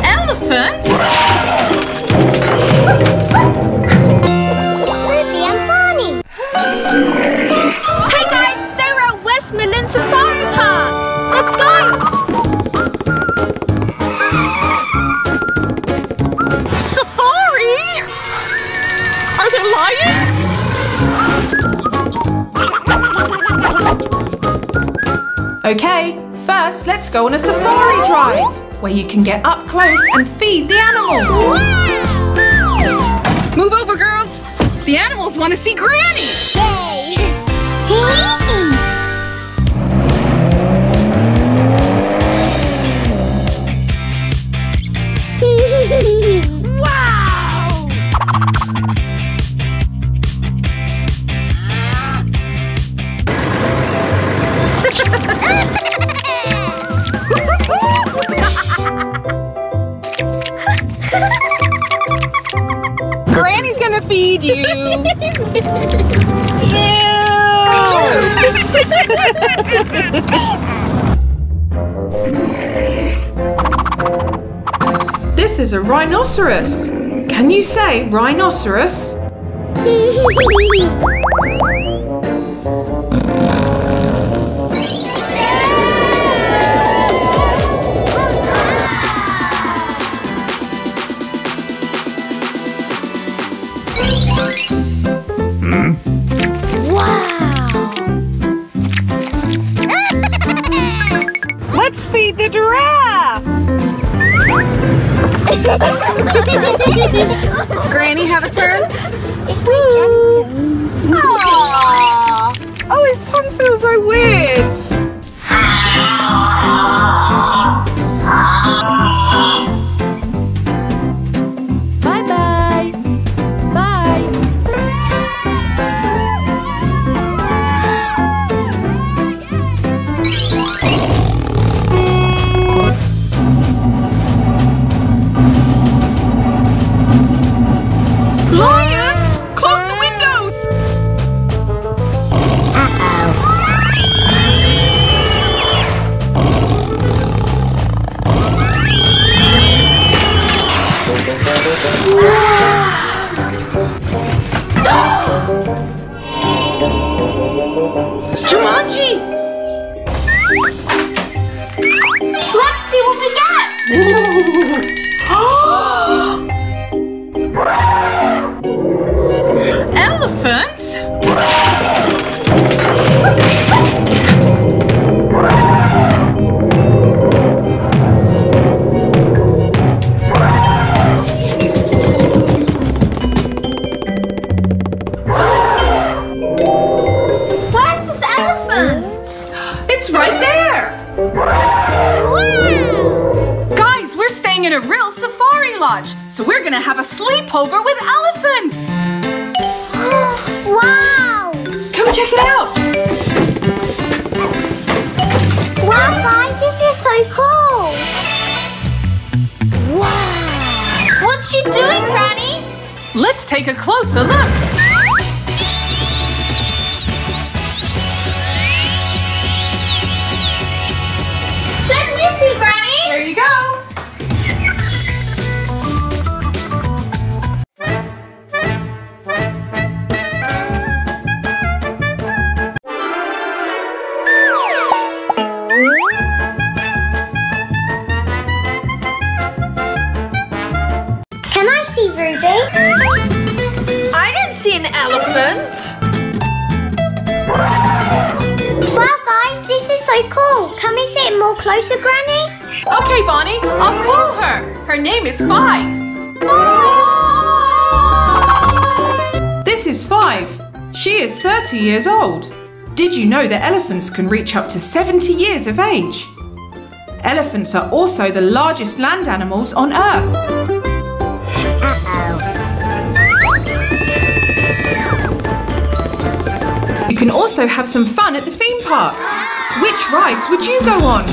Elephants? Ruby and Barney. Hey guys, they're at West Midland Safari Park. Let's go! Safari? Are there lions? Okay, first let's go on a safari drive, where you can get up close and feed the animals. Move over, girls. The animals want to see Granny. Wow! Granny's gonna feed you. This is a rhinoceros. Can you say rhinoceros? Let's feed the giraffe. Granny, have a turn. It's like gentle. Aww. Oh, his tongue feels so weird. Bye-bye. Bye. Lions! Close the windows! Jumanji! Let's see what we got. Elephant? Where's this elephant? It's right there! Wow! Guys, we're staying in a real safari lodge, so we're gonna have a sleepover with elephants! Wow! Come check it out! Wow, guys, this is so cool! Wow! What's she doing, Granny? Let's take a closer look! Let me see, Granny! There you go! Can I see Ruby? I didn't see an elephant. Wow, guys, this is so cool. Can we see it more closer, Granny? Okay, Bonnie, I'll call her. Her name is Five. This is Five. She is 30 years old. Did you know that elephants can reach up to 70 years of age? Elephants are also the largest land animals on Earth. You can also have some fun at the theme park. Which rides would you go on?